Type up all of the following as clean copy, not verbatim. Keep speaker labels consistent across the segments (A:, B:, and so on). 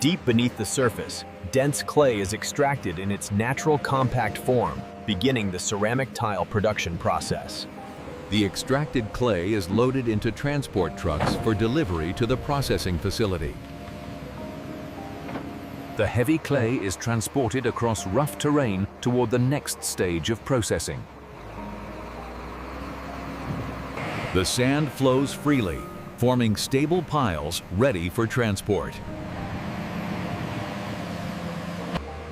A: Deep beneath the surface, dense clay is extracted in its natural compact form, beginning the ceramic tile production process.
B: The extracted clay is loaded into transport trucks for delivery to the processing facility.
C: The heavy clay is transported across rough terrain toward the next stage of processing.
B: The sand flows freely, forming stable piles ready for transport.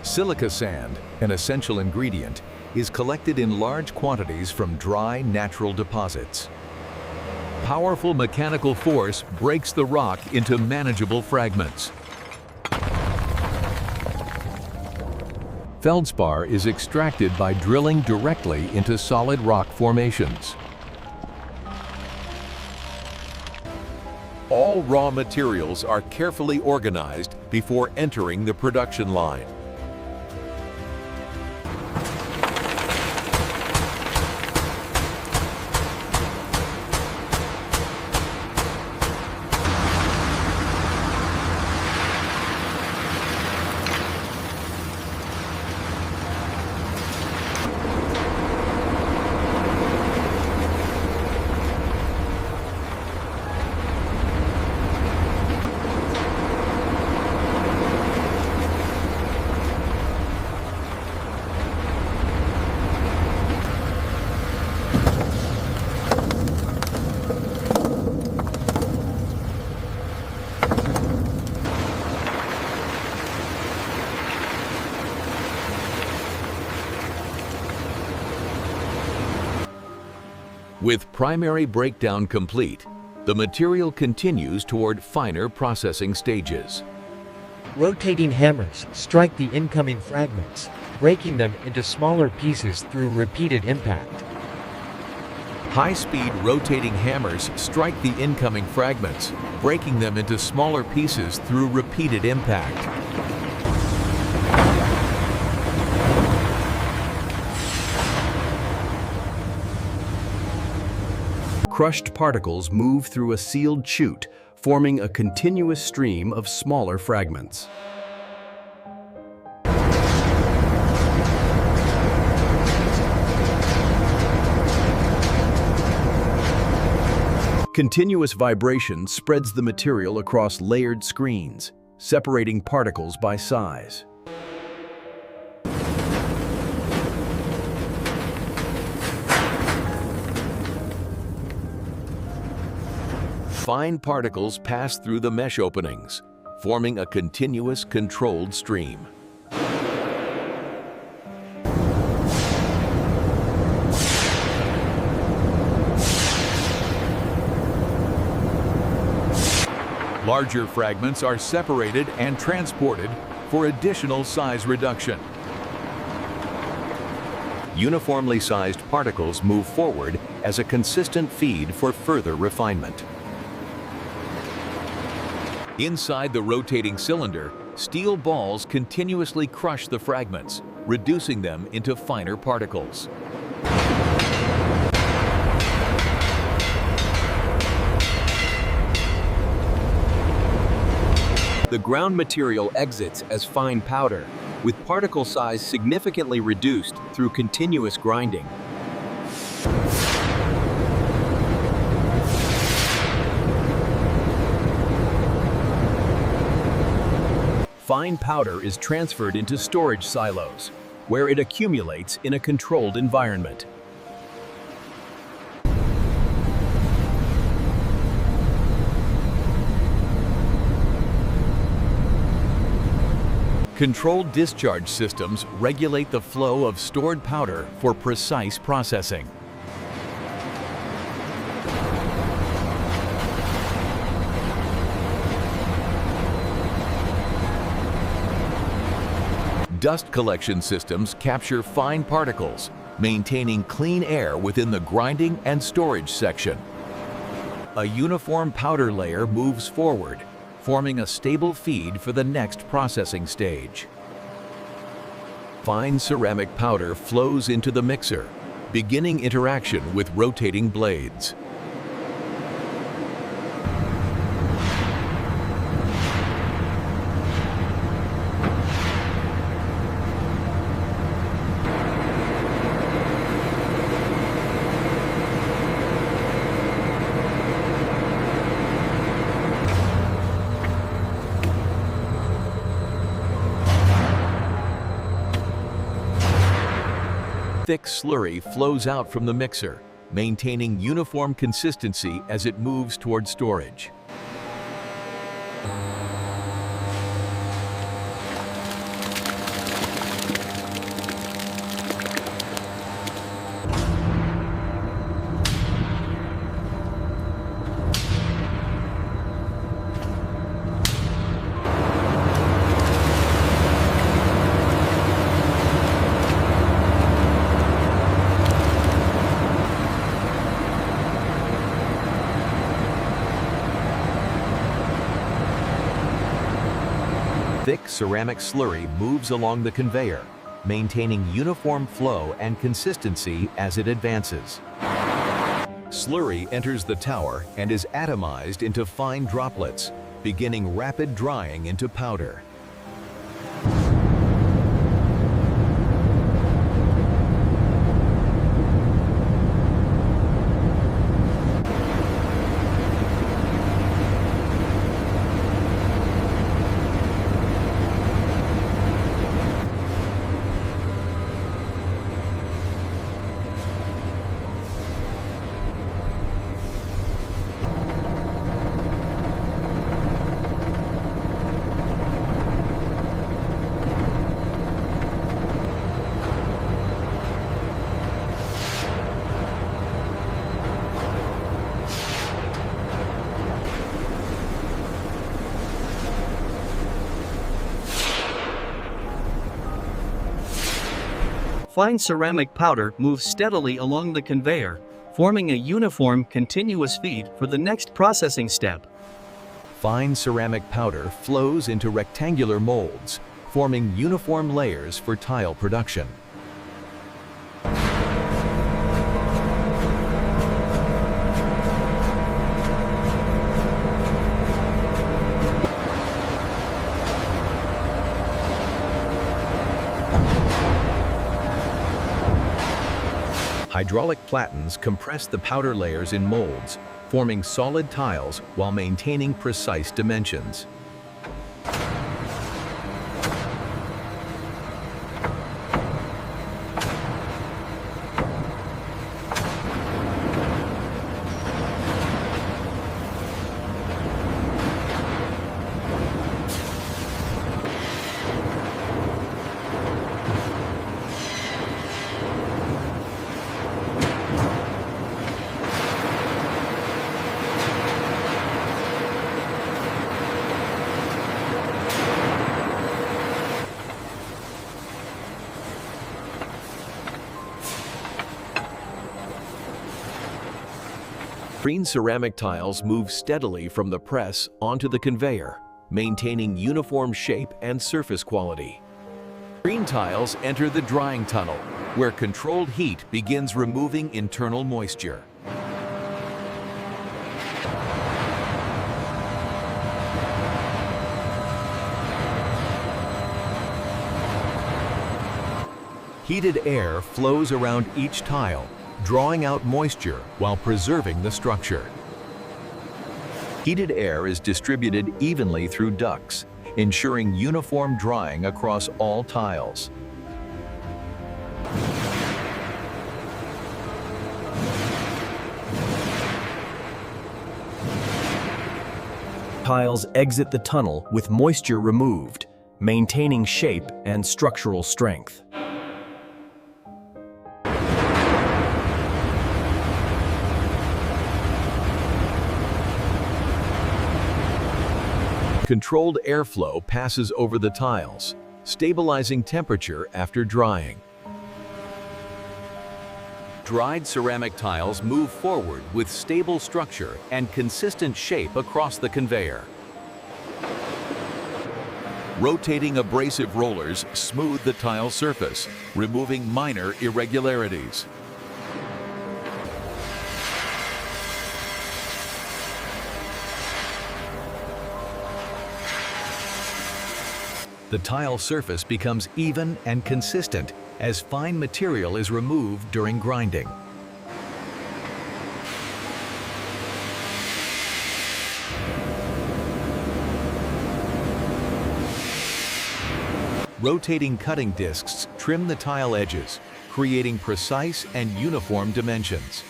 B: Silica sand, an essential ingredient, is collected in large quantities from dry, natural deposits. Powerful mechanical force breaks the rock into manageable fragments. Feldspar is extracted by drilling directly into solid rock formations. All raw materials are carefully organized before entering the production line. With primary breakdown complete, the material continues toward finer processing stages.
D: Rotating hammers strike the incoming fragments, breaking them into smaller pieces through repeated impact.
B: High-speed rotating hammers strike the incoming fragments, breaking them into smaller pieces through repeated impact.
A: Crushed particles move through a sealed chute, forming a continuous stream of smaller fragments. Continuous vibration spreads the material across layered screens, separating particles by size.
B: Fine particles pass through the mesh openings, forming a continuous controlled stream. Larger fragments are separated and transported for additional size reduction. Uniformly sized particles move forward as a consistent feed for further refinement. Inside the rotating cylinder, steel balls continuously crush the fragments, reducing them into finer particles.
A: The ground material exits as fine powder, with particle size significantly reduced through continuous grinding. Fine powder is transferred into storage silos, where it accumulates in a controlled environment.
B: Controlled discharge systems regulate the flow of stored powder for precise processing. Dust collection systems capture fine particles, maintaining clean air within the grinding and storage section. A uniform powder layer moves forward, forming a stable feed for the next processing stage. Fine ceramic powder flows into the mixer, beginning interaction with rotating blades. Thick slurry flows out from the mixer, maintaining uniform consistency as it moves toward storage.
A: Thick ceramic slurry moves along the conveyor, maintaining uniform flow and consistency as it advances.
B: Slurry enters the tower and is atomized into fine droplets, beginning rapid drying into powder.
E: Fine ceramic powder moves steadily along the conveyor, forming a uniform, continuous feed for the next processing step.
A: Fine ceramic powder flows into rectangular molds, forming uniform layers for tile production. Hydraulic platens compress the powder layers in molds, forming solid tiles while maintaining precise dimensions. Green ceramic tiles move steadily from the press onto the conveyor, maintaining uniform shape and surface quality. Green tiles enter the drying tunnel, where controlled heat begins removing internal moisture. Heated air flows around each tile, drawing out moisture while preserving the structure. Heated air is distributed evenly through ducts, ensuring uniform drying across all tiles.
F: Tiles exit the tunnel with moisture removed, maintaining shape and structural strength.
A: Controlled airflow passes over the tiles, stabilizing temperature after drying. Dried ceramic tiles move forward with stable structure and consistent shape across the conveyor.
B: Rotating abrasive rollers smooth the tile surface, removing minor irregularities.
A: The tile surface becomes even and consistent as fine material is removed during grinding. Rotating cutting discs trim the tile edges,
B: creating precise and uniform dimensions.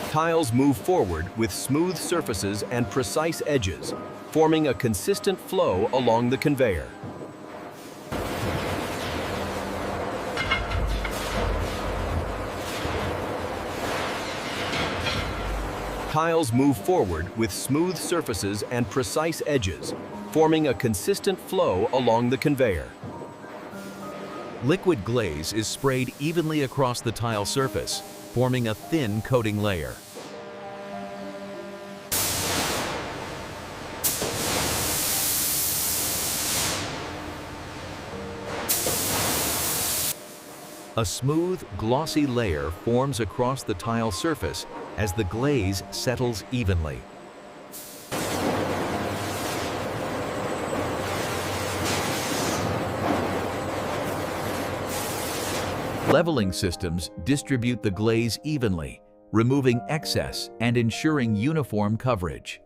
A: Tiles move forward with smooth surfaces and precise edges, forming a consistent flow along the conveyor. Tiles move forward with smooth surfaces and precise edges, forming a consistent flow along the conveyor.
B: Liquid glaze is sprayed evenly across the tile surface, forming a thin coating layer. A smooth, glossy layer forms across the tile surface as the glaze settles evenly. Leveling systems distribute the glaze evenly, removing excess and ensuring uniform coverage.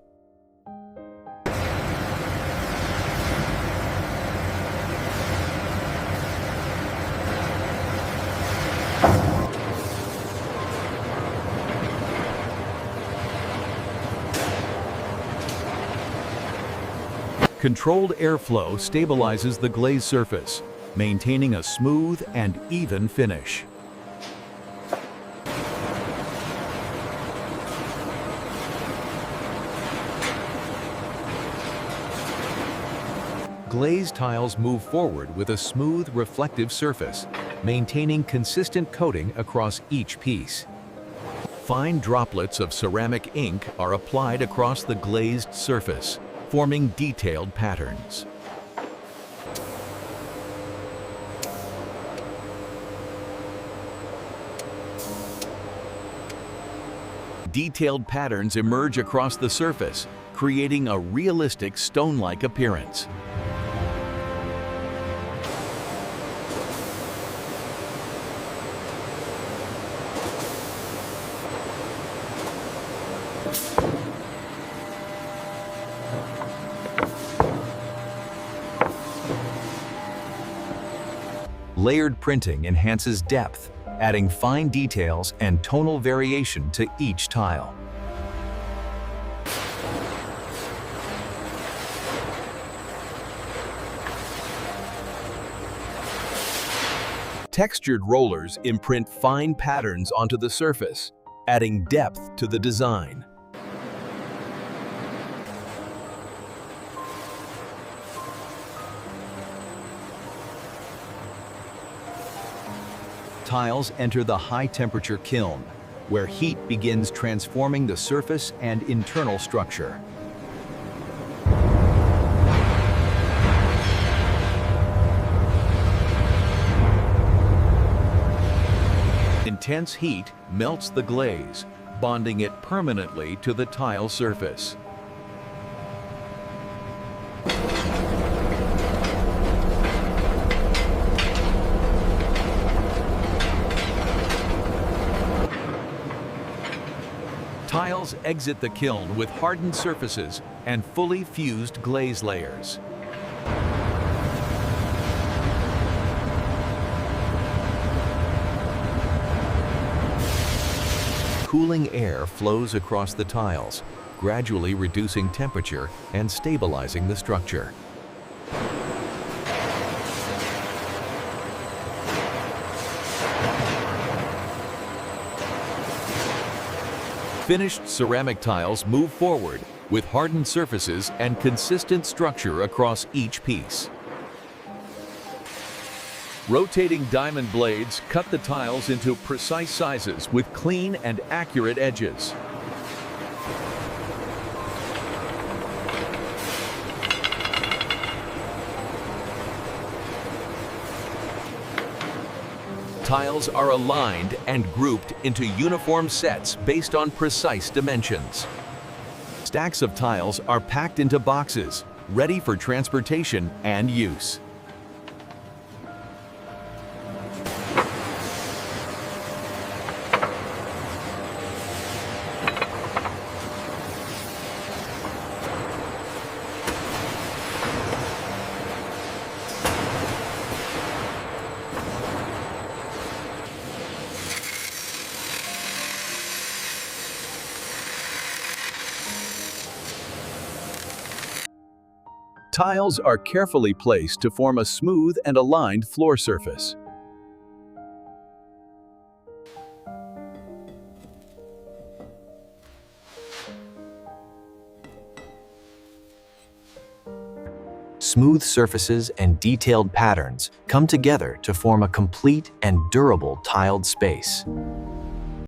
B: Controlled airflow stabilizes the glaze surface, maintaining a smooth and even finish. Glazed tiles move forward with a smooth, reflective surface, maintaining consistent coating across each piece. Fine droplets of ceramic ink are applied across the glazed surface, forming detailed patterns. Detailed patterns emerge across the surface, creating a realistic stone-like appearance. Layered printing enhances depth, adding fine details and tonal variation to each tile. Textured rollers imprint fine patterns onto the surface, adding depth to the design. Tiles enter the high-temperature kiln, where heat begins transforming the surface and internal structure. Intense heat melts the glaze, bonding it permanently to the tile surface. Tiles exit the kiln with hardened surfaces and fully fused glaze layers. Cooling air flows across the tiles, gradually reducing temperature and stabilizing the structure. Finished ceramic tiles move forward with hardened surfaces and consistent structure across each piece. Rotating diamond blades cut the tiles into precise sizes with clean and accurate edges. Tiles are aligned and grouped into uniform sets based on precise dimensions. Stacks of tiles are packed into boxes, ready for transportation and use. Tiles are carefully placed to form a smooth and aligned floor surface.
A: Smooth surfaces and detailed patterns come together to form a complete and durable tiled space.